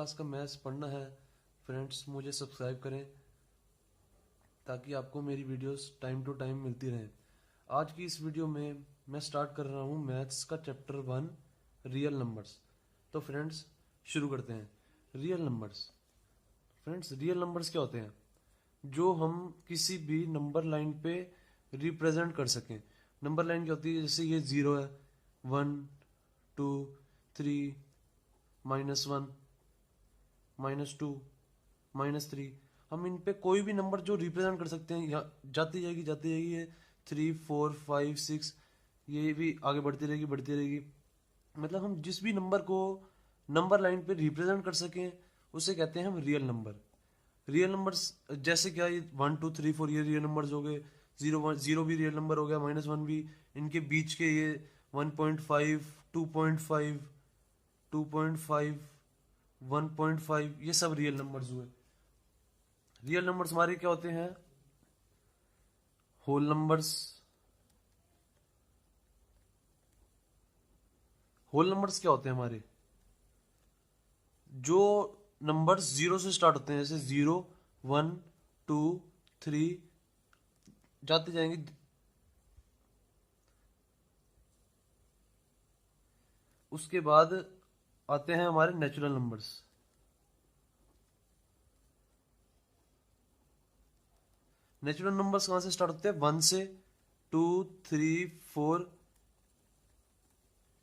Class का maths पढ़ना है फ्रेंड्स, मुझे सब्सक्राइब करें ताकि आपको मेरी वीडियोस टाइम टू टाइम मिलती रहें। आज की इस वीडियो में मैं स्टार्ट कर रहा हूँ मैथ्स का चैप्टर 1 रियल नंबर्स। तो फ्रेंड्स शुरू करते हैं। Real numbers. Friends real numbers क्या होते हैं? जो हम किसी भी नंबर लाइन पे रिप्रेजेंट कर सकें। नंबर लाइन क्या होती है? जैसे ये 0 है, 1 2 3 -1 -2 -3। हम इन पे कोई भी नंबर जो रिप्रेजेंट कर सकते हैं, यहाँ जाती जाएगी ये 3 4 5 6, ये भी आगे बढ़ती रहेगी। मतलब हम जिस भी नंबर को नंबर लाइन पे रिप्रेजेंट कर सकें उसे कहते हैं हम रियल नंबर। रियल नंबर्स जैसे क्या, ये 1 2 3 4 ये रियल नंबर्स हो गए। 0 भी रियल नंबर हो गया, -1 भी। इनके बीच के ये 1.5 2.5 2.5 1.5 ये सब रियल नंबर्स हुए। रियल नंबर्स हमारे क्या होते हैं? Whole numbers. होल नंबर्स क्या होते हैं हमारे? जो नंबर्स 0 से स्टार्ट होते हैं, जैसे 0 1 2 3 जाते जाएंगे। उसके बाद आते हैं हमारे नेचुरल नंबर्स। नेचुरल नंबर्स कहां से स्टार्ट होते हैं? 1 से 2 3 4,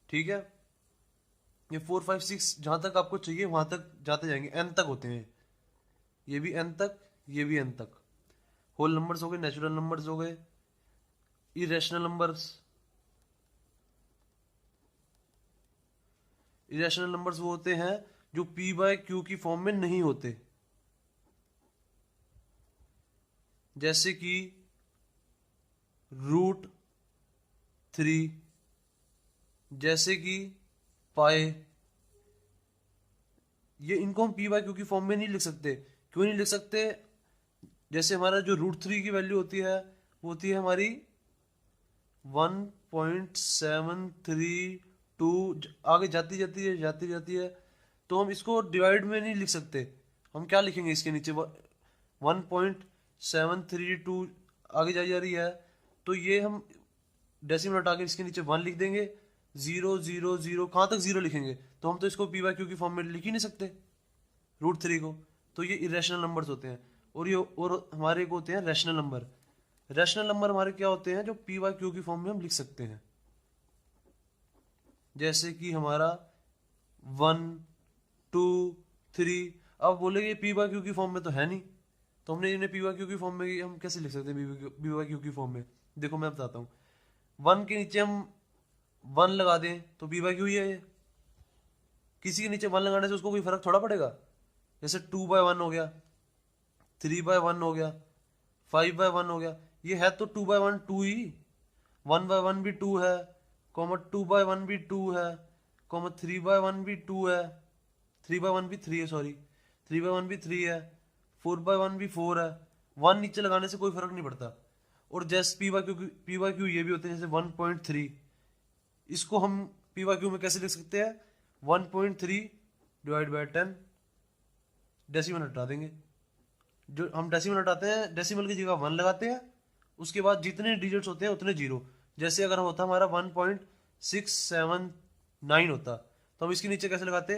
ठीक है। ये 4 5 6 जहां तक आपको चाहिए वहां तक जाते जाएंगे, एन तक होते हैं। ये भी एन तक, ये भी एन तक। होल नंबर्स हो गए, नेचुरल नंबर्स हो गए। Irrational numbers. इरेशनल नंबर्स वो होते हैं जो पी बाय क्यू की फॉर्म में नहीं होते, जैसे कि √3, जैसे कि पाए। ये इनको हम पी बाय क्यू की फॉर्म में नहीं लिख सकते। क्यों नहीं लिख सकते? जैसे हमारा जो √3 की वैल्यू होती है वो होती है हमारी 1.732, आगे जाती है। तो हम इसको डिवाइड में नहीं लिख सकते। हम क्या लिखेंगे इसके नीचे? 1.732 आगे जा रही है, तो ये हम डेसिमल हटा के इसके नीचे 1 लिख देंगे। 0 0 0 कहाँ तक 0 लिखेंगे? तो हम तो इसको पी बाय क्यू की फॉर्म में लिख ही नहीं सकते √3 को। तो ये इरेशनल नंबर्स होते हैं। और हमारे को होते हैं रैशनल नंबर। रैशनल नंबर हमारे क्या होते हैं? जो पी बाय क्यू की फॉर्म में हम लिख सकते हैं, जैसे कि हमारा 1 2 3। अब बोलेंगे पी बाय क्यू की फॉर्म में तो है नहीं, तो हमने इन्हें पी बाय क्यू की फॉर्म में हम कैसे लिख सकते हैं? पी बाय क्यू की फॉर्म में देखो मैं बताता हूँ। 1 के नीचे हम 1 लगा दें तो पी बाय क्यू ही है ये। किसी के नीचे 1 लगाने से उसको कोई फर्क थोड़ा पड़ेगा। जैसे 2/1 हो गया, 3/1 हो गया, 5/1 हो गया। ये है तो 2/1 2 ही। 1/1 भी 2 है, 2/1 भी 2 है, 3/1 भी 2 है, 3/1 भी 3 है, सॉरी 3/1 भी 3 है, 4/1 भी 4 है। 1 नीचे लगाने से कोई फर्क नहीं पड़ता। और जैसे पी बाय क्यू ये भी होते हैं, जैसे 1.3। इसको हम पी बाय क्यू में कैसे लिख सकते हैं? 1.3 डिवाइड बाय 10, डेसिमल हटा देंगे। जो हम डेसिमल हटाते हैं, डेसिमल की जगह 1 लगाते हैं, उसके बाद जितने डिजिट्स होते हैं उतने जीरो। जैसे अगर होता हमारा 1.679 होता, तो हम इसके नीचे कैसे लगाते?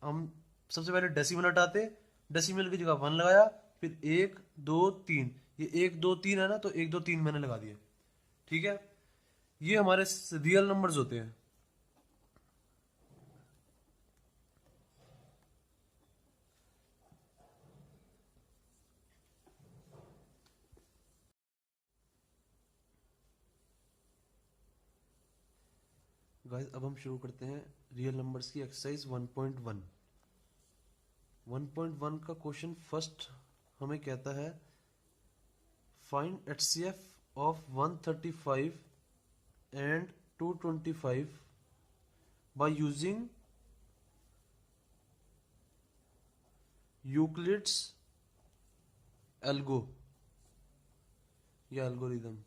हम सबसे पहले डेसिमल हटाते, डेसिमल की जगह 1 लगाया, फिर 1 2 3। ये 1 2 3 है ना, तो 1 2 3 मैंने लगा दिया, ठीक है। ये हमारे रियल नंबर्स होते हैं। गाइस अब हम शुरू करते हैं रियल नंबर्स की एक्सरसाइज 1.1। 1.1 का क्वेश्चन फर्स्ट हमें कहता है find HCF of 135 and 225 by using Euclid's algo या एल्गोरिदम।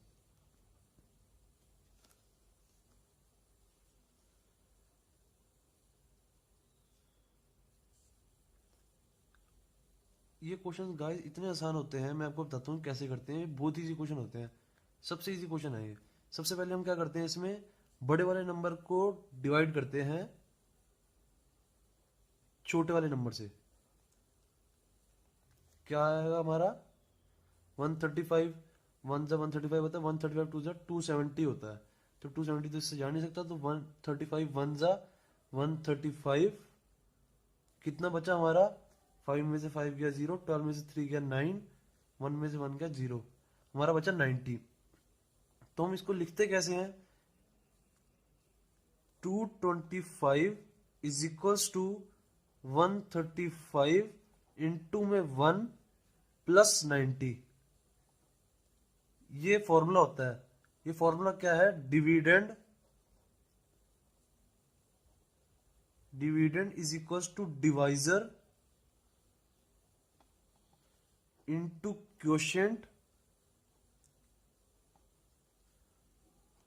ये क्वेश्चन गाइस इतने आसान होते हैं, मैं आपको बताता हूँ कैसे करते हैं। बहुत इजी क्वेश्चन होते हैं, सबसे इजी क्वेश्चन है ये। सबसे पहले हम क्या करते हैं, इसमें बड़े वाले नंबर को डिवाइड करते हैं छोटे वाले नंबर से। क्या आएगा हमारा 135, 1 जा 135 होता है, 135 2 जा 270 होता है। तो 270 तो इससे जा नहीं सकता, तो 135 1 जा 135। कितना बचा हमारा, 5 में से 5 गया 0, 12 में से 3 गया 9, 1 में से 1 गया 0, हमारा बचा 90। तो हम इसको लिखते कैसे हैं, 225 इज इक्वल्स टू 135 इंटू में 1 प्लस 90। ये फॉर्मूला होता है। ये फॉर्मूला क्या है, dividend. Dividend is equals to divisor into quotient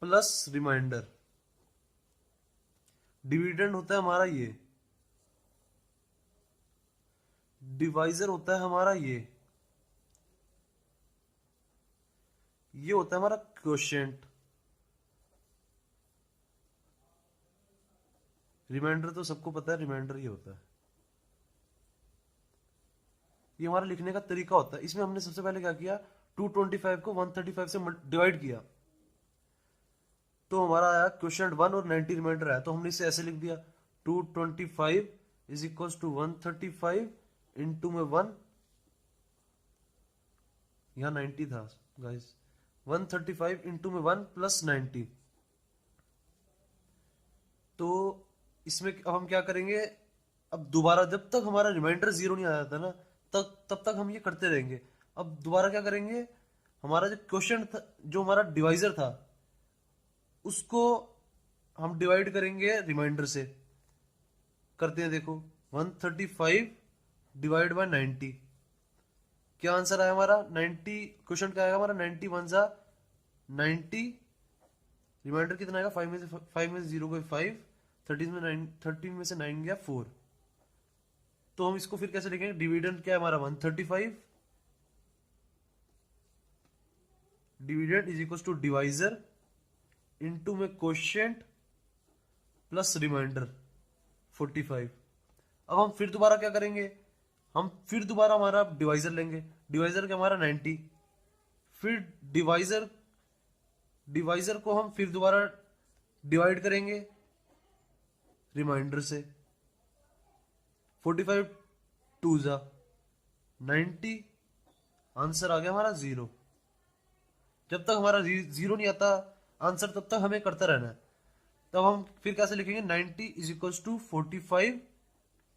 plus remainder. Dividend होता है हमारा ये, डिवाइजर होता है हमारा ये होता है हमारा क्वोशिएंट। रिमाइंडर तो सबको पता है, रिमाइंडर ये होता है। ये हमारा लिखने का तरीका होता है। इसमें हमने सबसे पहले क्या किया, 225 को 135 से डिवाइड किया, तो हमारा आया क्वोशिएंट 1 और 90 रिमाइंडर आया। तो हमने इसे ऐसे लिख दिया, 225 इज इक्वल टू 135 इंटू में 1, यहाँ 90 था गाइस, 135 इंटू में 1 प्लस 90। तो इसमें अब हम क्या करेंगे, अब दोबारा जब तक हमारा रिमाइंडर 0 नहीं आ जाता ना, तब तक हम ये करते रहेंगे। अब दोबारा क्या करेंगे, हमारा जो क्वोशिएंट था, जो हमारा डिवाइजर था, उसको हम डिवाइड करेंगे रिमाइंडर से। करते हैं, देखो 135 डिवाइड बाय 90, क्या आंसर आया हमारा 90। क्वेश्चन क्या आएगा हमारा, 90 1 जा 90, रिमाइंडर कितना आएगा, 5 में से 0 गए 5, 13 में से 9 गया 4। तो हम इसको फिर कैसे लिखेंगे, डिविडेंड क्या है हमारा 135, dividend is equal to divisor into में क्वोशिएंट प्लस रिमाइंडर 45। अब हम फिर दोबारा क्या करेंगे, हम फिर दोबारा हमारा डिवाइजर लेंगे। डिवाइजर क्या हमारा 90, फिर डिवाइजर को हम फिर दोबारा डिवाइड करेंगे रिमाइंडर से। 45 2 जा 90, आंसर आ गया हमारा 0। जब तक हमारा 0 नहीं आता आंसर, तब तक हमें करता रहना है। तब हम फिर कैसे लिखेंगे, 90 is equal to 45,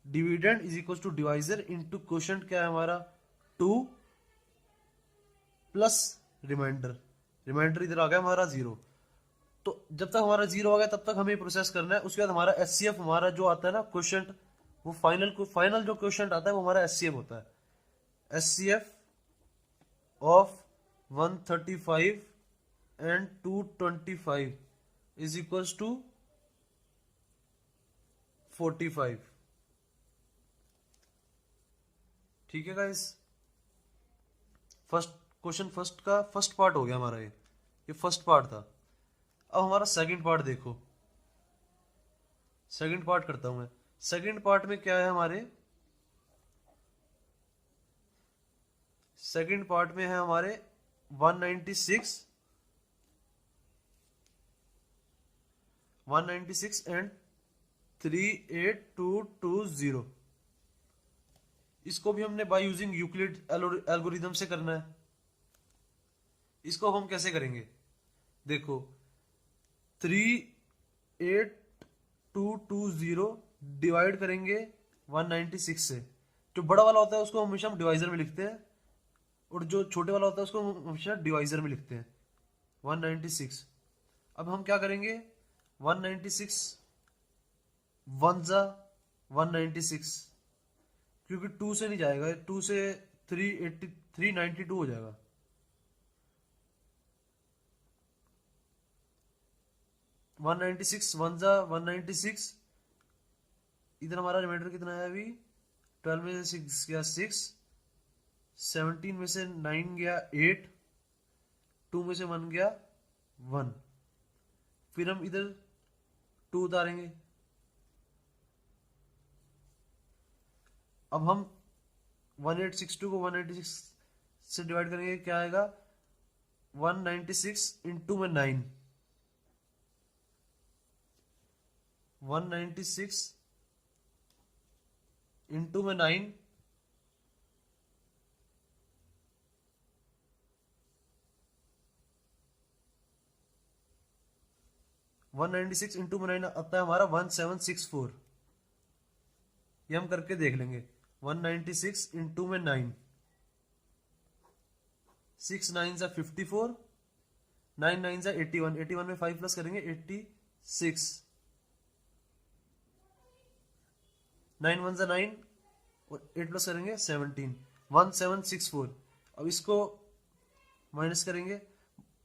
dividend is equal to divisor into quotient क्या है हमारा 2 प्लस रिमाइंडर। रिमाइंडर इधर आ गया हमारा 0। तो जब तक हमारा 0 आ गया तब तक हमें प्रोसेस करना है। उसके बाद हमारा एचसीएफ हमारा जो आता है ना क्वोशिएंट, वो फाइनल जो क्वोशिएंट आता है वो हमारा एचसीएफ होता है। HCF of 135 and 225 is equals to 45। ठीक है गाइस, फर्स्ट का फर्स्ट पार्ट हो गया हमारा, ये फर्स्ट पार्ट था। अब हमारा सेकंड पार्ट देखो, सेकंड पार्ट करता हूं मैं। सेकंड पार्ट में क्या है हमारे, सेकंड पार्ट में है हमारे 196 एंड 38220। इसको भी हमने बाय यूजिंग यूक्लिड एल्गोरिथम से करना है। इसको हम कैसे करेंगे, देखो 38220 डिवाइड करेंगे 196 से। जो बड़ा वाला होता है उसको हमेशा हम डिवाइजर में लिखते हैं, और जो छोटे वाला होता है उसको हम हमेशा डिवाइजर में लिखते हैं 196। अब हम क्या करेंगे, 196 1 जा 196, क्योंकि 2 से नहीं जाएगा, 2 से 392 हो जाएगा। 196 1 जा 196, इधर हमारा रिमाइंडर कितना है अभी, 12 में से 6 गया 6, 17 में से 9 गया 8, 2 में से 1 गया 1, फिर हम इधर 2 उतारेंगे। अब हम 1862 को 186 से डिवाइड करेंगे, क्या आएगा 196 इंटू में 9, 196 इंटू में 9 196 इंटू में 9 आता है हमारा 1764। ये हम करके देख लेंगे। 196 इंटू में 9, 6 9 जा 54, 9 9 जा 81, 81 में 5 प्लस करेंगे 86, 9 1 जा 9 और 8 प्लस करेंगे 17, 1764। अब इसको माइनस करेंगे,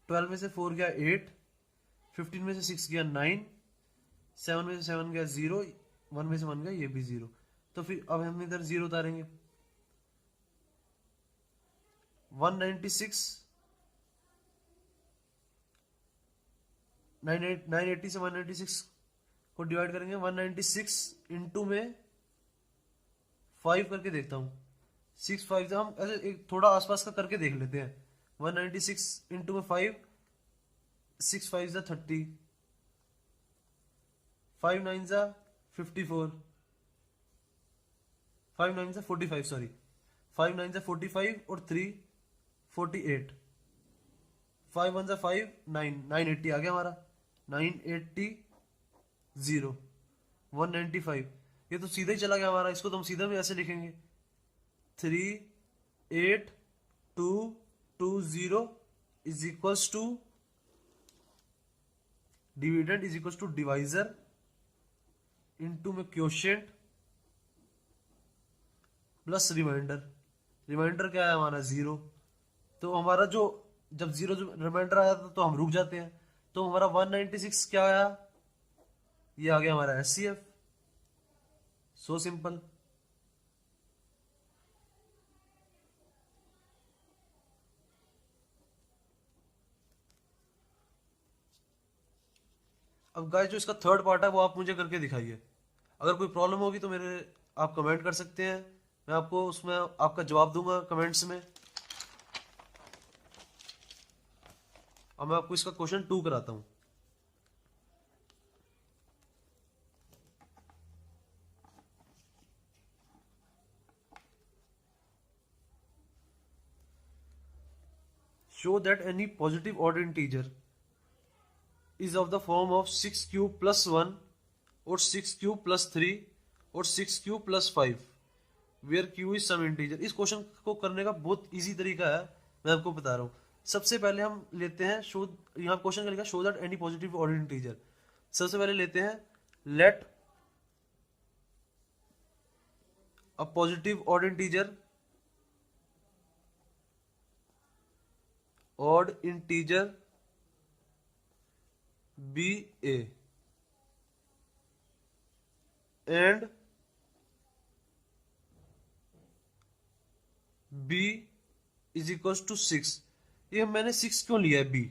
12 में से 4 गया 8, 15 में से 6 गया 9, 7 में से 7 गया 0, 1 में से 1 गया ये भी 0। तो फिर अब हम इधर 0 उतारेंगे। 196 980 से 196 को डिवाइड करेंगे। 196 इंटू में 5 करके देखता हूँ। 6 5 हम ऐसे एक थोड़ा आसपास का करके देख लेते हैं। 196 इंटू में 5, 6 5 जा 30, 5 9 जा 54, 5 9 जा 45, सॉरी 5 9 जा 45 और 3 48, 5 1 जा 5 9, 980 आ गया हमारा, 980 0 195। ये तो सीधा ही चला गया हमारा, इसको तो हम सीधा भी ऐसे लिखेंगे 38220 is equals to dividend is equals to divisor into में क्वोशिएंट प्लस रिमाइंडर। रिमाइंडर क्या है हमारा 0, तो हमारा जो जब 0 रिमाइंडर आया था तो हम रुक जाते हैं। तो हमारा 196 क्या आया, ये आ गया हमारा HCF। So simple. अब गाइस जो इसका थर्ड पार्ट है वो आप मुझे करके दिखाइए। अगर कोई प्रॉब्लम होगी तो मेरे आप कमेंट कर सकते हैं, मैं आपको उसमें आपका जवाब दूंगा कमेंट्स में। और मैं आपको इसका क्वेश्चन 2 कराता हूं। Show that any positive odd integer is of the form of 6 cube plus 1 or 6 cube plus 3 और 6 cube plus 5 where q is some integer। इस क्वेश्चन को करने का बहुत इजी तरीका है, मैं आपको बता रहा हूँ। सबसे पहले हम लेते हैं शो, यहाँ क्वेश्चन का लिखा show that any positive odd integer. सबसे पहले लेते हैं let a positive odd integer be a and b is equals to 6। ये मैंने 6 क्यों लिया है b?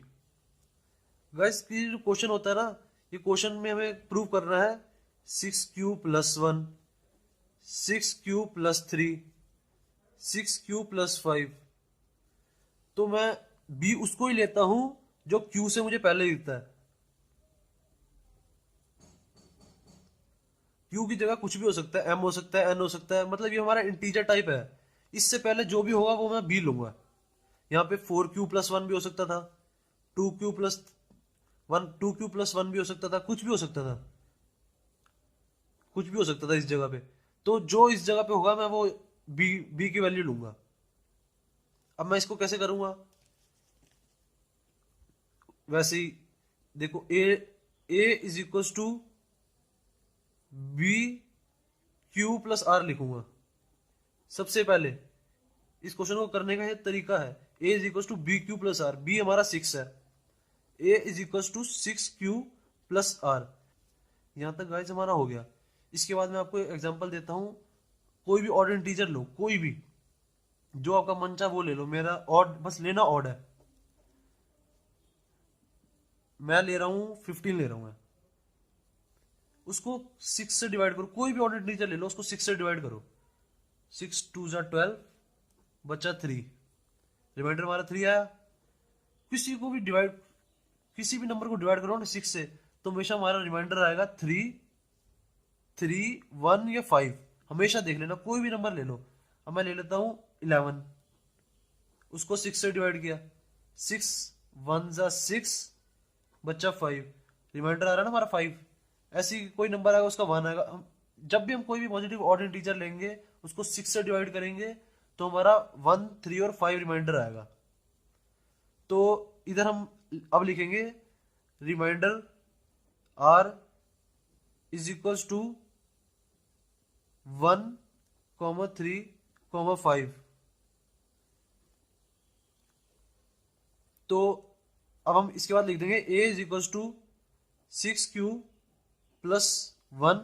गाइस ये जो क्वेश्चन होता है ना, ये क्वेश्चन में हमें प्रूव करना है 6 cube plus 1, 6 cube plus 3, 6 cube plus 5। तो मैं b उसको ही लेता हूं जो q से मुझे पहले दिखता है। q की जगह कुछ भी हो सकता है, m हो सकता है, n हो सकता है, मतलब ये हमारा इंटीजर टाइप है। इससे पहले जो भी होगा वो मैं b लूंगा। यहाँ पे 4q प्लस 1 भी हो सकता था, 2q प्लस 1, 2q प्लस 1 भी हो सकता था, कुछ भी हो सकता था, कुछ भी हो सकता था इस जगह पे। तो जो इस जगह पे होगा मैं वो b की वैल्यू लूंगा। अब मैं इसको कैसे करूंगा, वैसे ही देखो a is equal to B Q plus R लिखूंगा। सबसे पहले इस क्वेश्चन को करने का ये तरीका है, a is equal to B Q plus R. B हमारा 6 है, a is equal to 6 Q plus R. यहां तक गाइस हमारा हो गया। इसके बाद मैं आपको एग्जांपल देता हूं। कोई भी ऑड इंटीजर लो, कोई भी, जो आपका मन चाहे वो ले लो, मेरा ऑड बस लेना ऑड है। मैं ले रहा हूं 15 ले रहा हूं मैं। उसको 6 से डिवाइड करो, कोई भी ऑड इंटीजर ले लो, उसको 6 से डिवाइड करो। 6 2 जा 12, बचा 3, रिमाइंडर हमारा 3 आया। किसी को भी डिवाइड, किसी भी नंबर को डिवाइड करो ना 6 से, तो हमेशा हमारा रिमाइंडर आएगा 3, 3, 1 या 5। हमेशा देख लेना, कोई भी नंबर ले लो। अब मैं ले लेता हूं 11, उसको 6 से डिवाइड किया, 6 1 जा 6, बच्चा 5, रिमाइंडर आ रहा है ना हमारा 5। ऐसी कोई नंबर आएगा उसका 1 आएगा। जब भी हम कोई भी पॉजिटिव ऑड इंटीजर लेंगे, उसको 6 से डिवाइड करेंगे, तो हमारा 1, 3 और 5 रिमाइंडर आएगा। तो इधर हम अब लिखेंगे remainder R is equals to 1, 3, 5। तो अब हम इसके बाद लिख देंगे a is equals to 6q plus 1,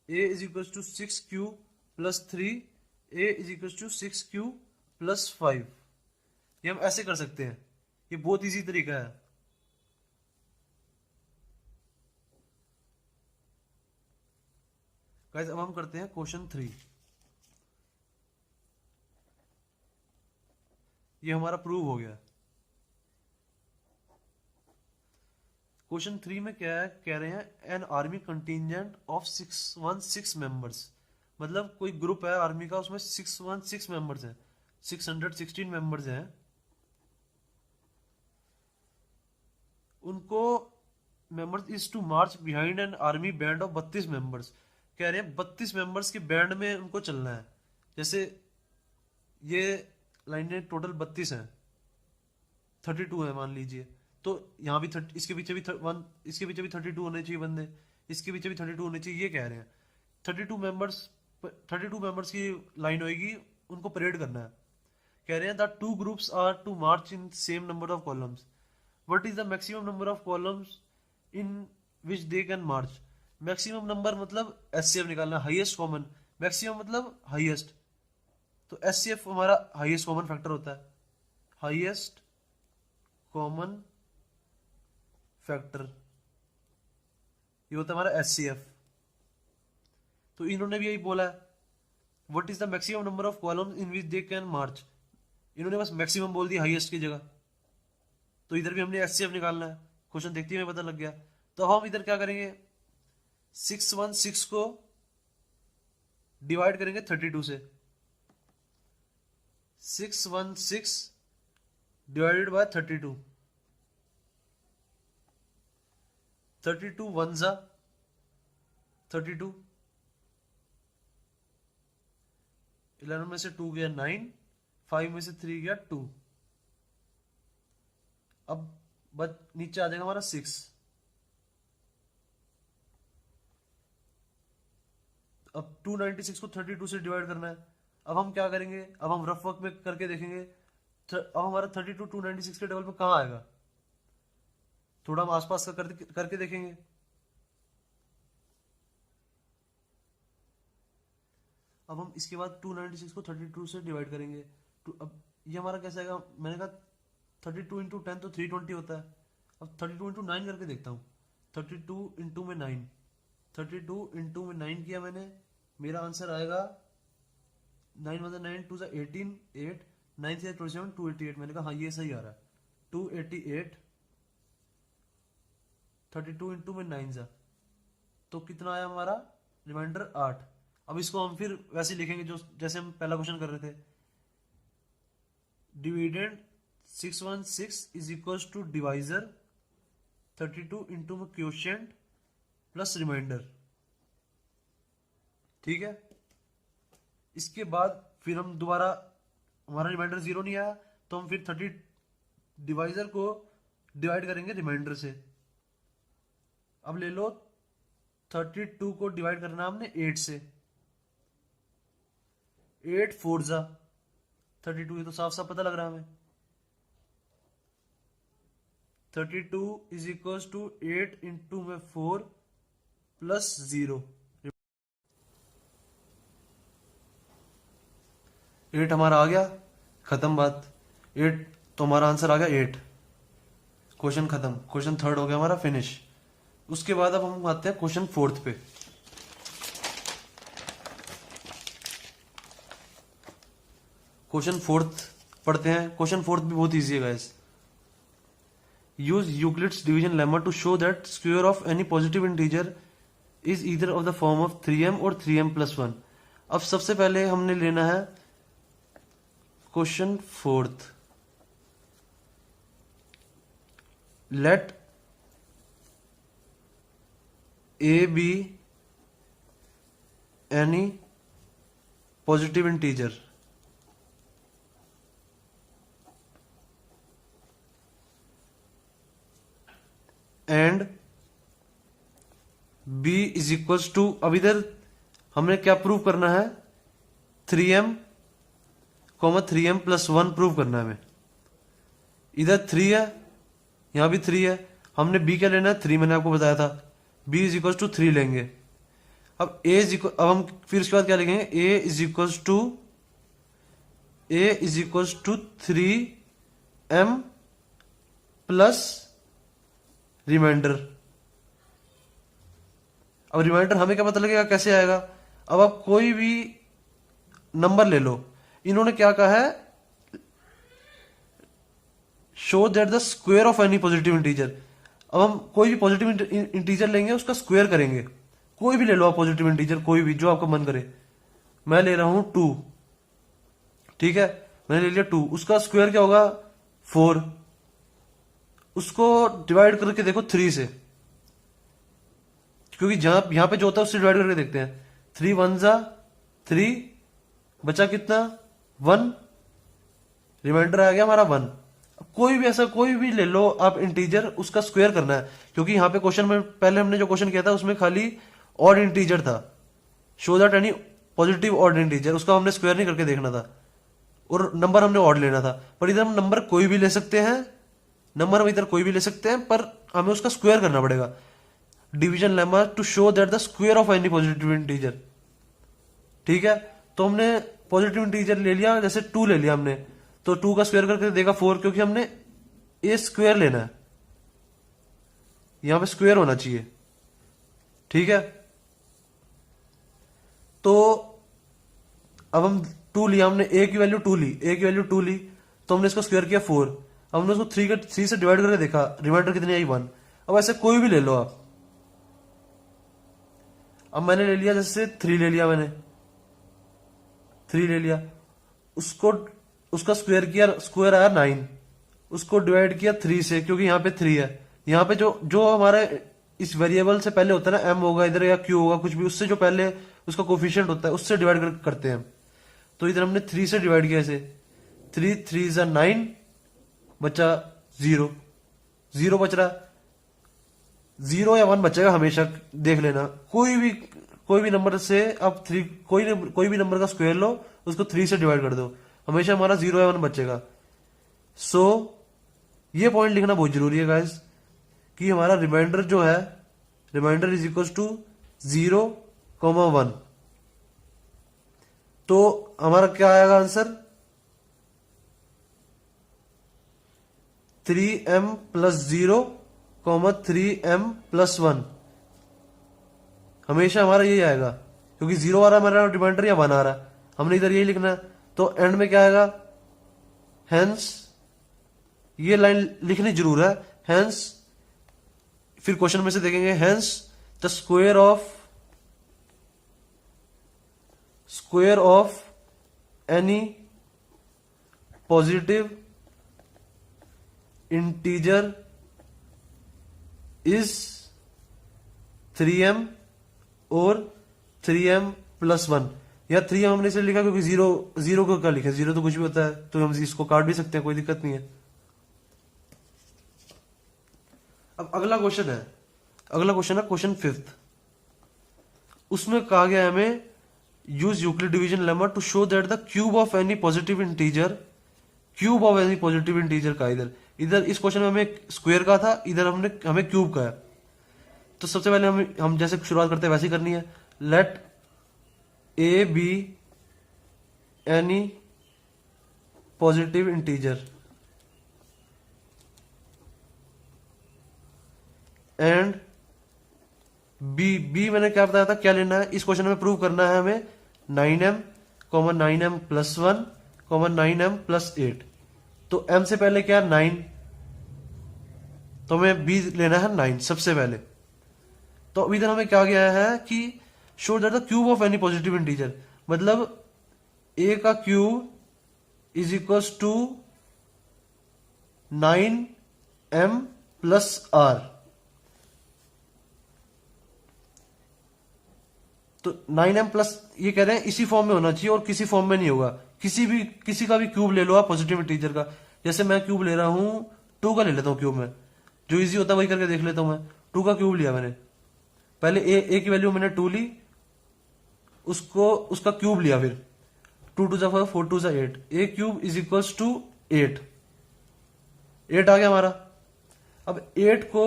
a is equals to 6q plus 3, a is equals to 6q plus 5। ये हम ऐसे कर सकते हैं, ये बहुत इजी तरीका है। गाइस अब हम करते हैं क्वेश्चन 3। ये हमारा प्रूव हो गया। क्वेश्चन 3 में क्या है, कह रहे हैं an army contingent of 616 members. मतलब कोई ग्रुप है आर्मी का, उसमें 616 मेंबर्स हैं, 616 मेंबर्स हैं। उनको members is to march behind an army band of 32 members. कह रहे हैं 32 मेंबर्स के बैंड में उनको चलना है। जैसे ये लाइनें टोटल 32 हैं, 32 है मान लीजिए, तो यहाँ भी इसके पीछे भी इसके पीछे भी 32 होने चाहिए बंदे, इसके पीछे भी 32 होने चाहिए। ये कह रहे हैं 32 मेंबर्स की लाइन होगी, उनको परेड करना है। कह रहे हैं the two groups are to march in same number of columns. What is the maximum number of columns in which they can march. Maximum number मतलब एचसीएफ निकालना, हाईएस्ट कॉमन। मैक्सिमम मतलब हाईएस्ट, तो HCF हमारा highest common factor होता है, highest common factor, ये होता है हमारा एचसीएफ। तो इन्होंने भी यही बोला है, what is the maximum number of columns in which they can march. इन्होंने बस मैक्सिमम बोल दिया हाईएस्ट की जगह, तो इधर भी हमने एचसीएफ निकालना है। क्वेश्चन देखते ही हमें पता लग गया। तो हम इधर क्या करेंगे, 616 को डिवाइड करेंगे 32 से। 616 डिवाइडेड बाय 32, 32 1 जा 32, 11 में से 2 गया 9, 5 में से 3 गया 2। अब नीचे आ जाएगा हमारा 6। अब 296 को 32 से डिवाइड करना है। अब हम क्या करेंगे, अब हम रफ वर्क में करके देखेंगे। अब हमारा 32 296 के डबल में कहाँ आएगा, थोड़ा हम आसपास का करके देखेंगे। अब हम इसके बाद 296 को 32 से डिवाइड करेंगे। अब ये हमारा कैसे आएगा, मैंने कहा 32 इंटू 10 तो 320 होता है। अब 32 इंटू 9 करके देखता हूँ। 32 इंटू में 9, 32 इंटू में 9 किया मैंने, मेरा आंसर आएगा 9 वन 9 2 18, 8 9 से 27 288। मैंने कहा हाँ ये सही आ रहा है, 288। 32 इंटू में 9 जा, तो कितना आया हमारा रिमाइंडर 8। अब इसको हम फिर वैसे लिखेंगे जो जैसे हम पहला क्वेश्चन कर रहे थे। Dividend 616 is equal to divisor 32 into में क्वोशिएंट प्लस रिमाइंडर। ठीक है, इसके बाद फिर हम दोबारा, हमारा रिमाइंडर 0 नहीं आया, तो हम फिर 30 डिवाइजर को डिवाइड करेंगे रिमाइंडर से। अब ले लो 32 को डिवाइड करना हमने 8 से, 8 4 जा 32, ये तो साफ साफ पता लग रहा है हमें। 32 इज इक्वल टू 8 इंटू में 4 प्लस 0। 8 हमारा आ गया, खत्म बात। 8 तो हमारा आंसर आ गया 8। क्वेश्चन खत्म, क्वेश्चन थर्ड हो गया हमारा फिनिश। उसके बाद अब हम आते हैं क्वेश्चन फोर्थ पे। क्वेश्चन फोर्थ पढ़ते हैं। क्वेश्चन फोर्थ भी बहुत इजी है guys. Use Euclid's division lemma to show that square of any positive integer is either of the form of 3m और 3m+1। अब सबसे पहले हमने लेना है question fourth. Let A be any positive integer and b is equals to, अब इधर हमने क्या प्रूव करना है, 3m, 3m+1 प्रूव करना है हमें। इधर 3 है, यहां भी 3 है, हमने b क्या लेना है, 3 मैंने आपको बताया था। b इज इक्वल्स टू 3 लेंगे। अब अब हम फिर उसके बाद क्या लिखेंगे, a is equals to 3m plus remainder. अब रिमाइंडर हमें क्या पता लगेगा, कैसे आएगा। अब आप कोई भी नंबर ले लो, इन्होंने क्या कहा है, show that the square of any positive integer. अब हम कोई भी पॉजिटिव इंटीजर लेंगे, उसका स्क्वायर करेंगे। कोई भी ले लो आप पॉजिटिव इंटीजर, कोई भी जो आपका मन करे। मैं ले रहा हूं 2, ठीक है, मैंने ले लिया 2, उसका स्क्वायर क्या होगा 4। उसको डिवाइड करके देखो 3 से, क्योंकि यहां पे जो होता है उससे डिवाइड करके देखते हैं। 3 1 जा 3, बचा कितना 1, रिमाइंडर आ गया हमारा 1। कोई भी ऐसा कोई भी ले लो आप इंटीजर, उसका स्क्वायर करना है, क्योंकि यहां पे क्वेश्चन में पहले हमने जो क्वेश्चन किया था उसमें खाली ऑड इंटीजर था, show that any positive odd integer, उसका हमने स्क्वायर नहीं करके देखना था और नंबर हमने ऑड लेना था। पर इधर हम नंबर कोई भी ले सकते हैं, नंबर हम इधर कोई भी ले सकते हैं, पर हमें उसका स्क्वायर करना पड़ेगा। Division lemma to show that the square of any positive integer, ठीक है। तो हमने पॉजिटिव इंटीजर ले लिया, जैसे 2 ले लिया हमने, तो 2 का स्क्वायर करके देगा 4, क्योंकि हमने ए स्क्वायर लेना है, यहां पे स्क्वायर होना चाहिए, ठीक है। तो अब हम 2 लिया, हमने ए की वैल्यू 2 ली, ए की वैल्यू 2 ली, तो हमने इसको स्क्वायर किया 4। अब हमने उसको 3 से डिवाइड करके देखा, रिमाइंडर कितनी आई 1। अब ऐसे कोई भी ले लो आप। अब मैंने ले लिया, जैसे 3 ले लिया, मैंने 3 ले लिया, उसको उसका स्क्वायर किया, स्क्वायर आया 9, उसको डिवाइड किया 3 से, क्योंकि यहां पे 3 है। यहां पे जो हमारे इस वेरिएबल से पहले होता है ना, m होगा इधर या q होगा, कुछ भी, उससे जो पहले उसका कोफिशिएंट होता है उससे डिवाइड करते हैं। तो इधर हमने 3 से डिवाइड किया इसे, 3 3 जा 9, बचा 0, 0 बच रहा, 0 या 1 बचेगा हमेशा, देख लेना। कोई भी नंबर से आप कोई भी नंबर का स्क्वायर लो, उसको 3 से डिवाइड कर दो, हमेशा हमारा 0 या 1 बचेगा। सो ये पॉइंट लिखना बहुत जरूरी है गाइस, कि हमारा रिमाइंडर जो है, रिमाइंडर इज इक्वल टू 0, 1। तो हमारा क्या आएगा आंसर, 3m+0, 3m+1। हमेशा हमारा यही आएगा, क्योंकि 0 आ रहा है हमारा रिमाइंडर या 1 आ रहा है, हमने इधर यही लिखना है। तो एंड में क्या आएगा, हेंस, ये लाइन लिखनी जरूर है, हेंस, फिर क्वेश्चन में से देखेंगे, hence the square of any positive integer is 3m और 3m+1। या 3m हमने इसलिए लिखा क्योंकि 0 को क्या लिखा, 0 तो कुछ भी होता है, तो हम इसको काट भी सकते हैं, कोई दिक्कत नहीं है। अब अगला क्वेश्चन है क्वेश्चन 5th। उसमें कहा गया है हमें, use Euclid division lemma to show that the cube of any positive integer, cube of any positive integer का, इधर इस क्वेश्चन में हमें स्क्वायर का था, इधर हमें क्यूब का है। तो सबसे पहले हम जैसे शुरुआत करते हैं वैसे ही करनी है। Let A be any positive integer and B मैंने क्या बताया था, क्या लेना है इस क्वेश्चन में, प्रूव करना है हमें 9m, 9m + 1, 9m + 8। तो m से पहले क्या 9, तो हमें b लेना है 9 सबसे पहले। तो अभी तक हमें क्या गया है कि show that the cube of any positive integer, मतलब a का cube is equals to 9m + r। तो 9m प्लस ये कह रहे हैं इसी फॉर्म में होना चाहिए और किसी फॉर्म में नहीं होगा। किसी का भी क्यूब ले लो आप पॉजिटिव इंटीजर का। जैसे मैं क्यूब ले रहा हूं 2 का ले लेता हूं क्यूब में, जो इजी होता है वही करके देख लेता हूं। मैं 2 का क्यूब लिया मैंने, पहले ए की वैल्यू मैंने 2 ली, उसका क्यूब लिया, फिर 2 × 4 4 × 8, A cube is equals to 8 आ गया हमारा। अब 8 को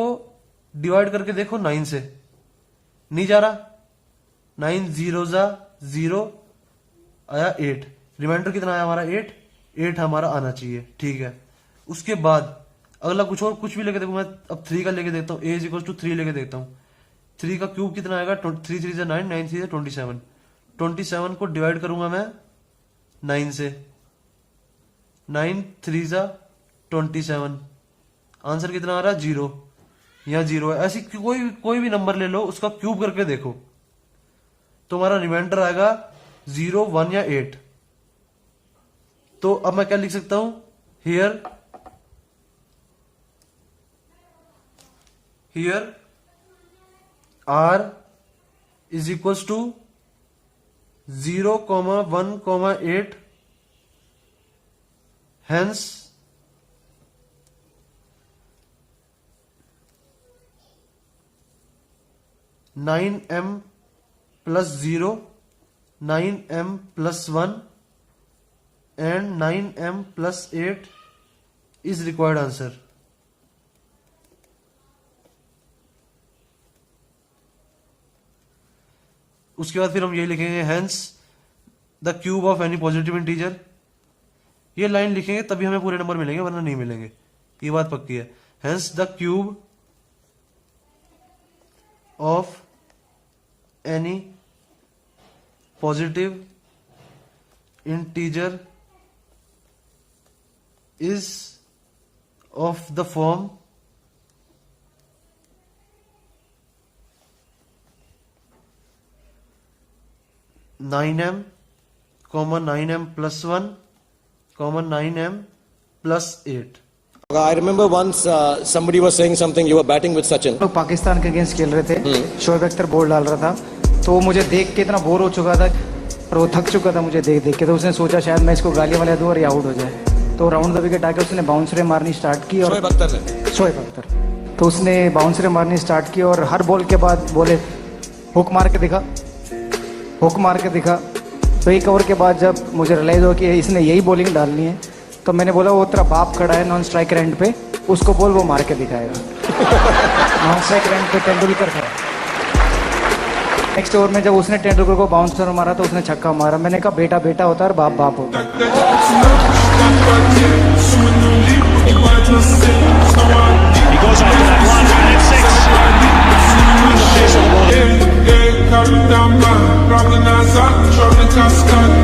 डिवाइड करके देखो 9 से, नहीं जा रहा, 9 0 0 आया 8, रिमाइंडर कितना आया हमारा 8 हमारा आना चाहिए, ठीक है। उसके बाद अगला कुछ भी लेके देखो, मैं अब 3 का लेके देखता हूँ, a = 3 लेके देखता हूँ। 3 का क्यूब कितना आएगा, 3 3 से 9, 9 3 से 27, 27 को डिवाइड करूंगा मैं 9 से, 9 3 से 27, आंसर कितना आ रहा है 0, यहाँ 0 है। ऐसी कोई भी नंबर ले लो, उसका क्यूब करके देखो तो हमारा रिमाइंडर आएगा 0 1 या 8। तो अब मैं क्या लिख सकता हूं, here r is equals to 0, 1, 8, hence 9m + 0, 9m + 1 and 9m + 8 is required answer। उसके बाद फिर हम ये लिखेंगे hence the cube of any positive integer. ये लाइन लिखेंगे तभी हमें पूरे नंबर मिलेंगे, वरना नहीं मिलेंगे, ये बात पक्की है। Hence the cube of any positive integer is of the form 9m, 9m + 1, 9m + 8। I remember once somebody was saying something, you were batting with Sachin. लोग पाकिस्तान के अगेंस्ट खेल रहे थे, शोएब अख्तर बॉल डाल रहा था, तो मुझे देख के इतना बोर हो चुका था और वो थक चुका था मुझे देख के, तो उसने सोचा शायद मैं इसको गालियां वालियां दूं और ये आउट हो जाए। तो राउंड द विकेट आके उसने बाउंसरें मारनी स्टार्ट की, और शोएब अख्तर तो उसने बाउंसरें मारनी स्टार्ट की और हर बॉल के बाद बोले हुक मार के दिखा, हुक मार के दिखा। तो एक ओवर के बाद जब मुझे रियलाइज हो कि इसने यही बॉलिंग डालनी है, तो मैंने बोला वो तेरा बाप खड़ा है नॉन स्ट्राइकर एंड पे, उसको बोल वो मार के दिखाएगा। नॉन स्ट्राइकर एंड पे तेंदुलकर खड़ा। नेक्स्ट ओवर में जब उसने तेंदुलकर को बाउंसर मारा तो उसने छक्का मारा। मैंने कहा बेटा बेटा होता है और बाप बाप होता है। Carry down my, traveling outside, traveling cascade,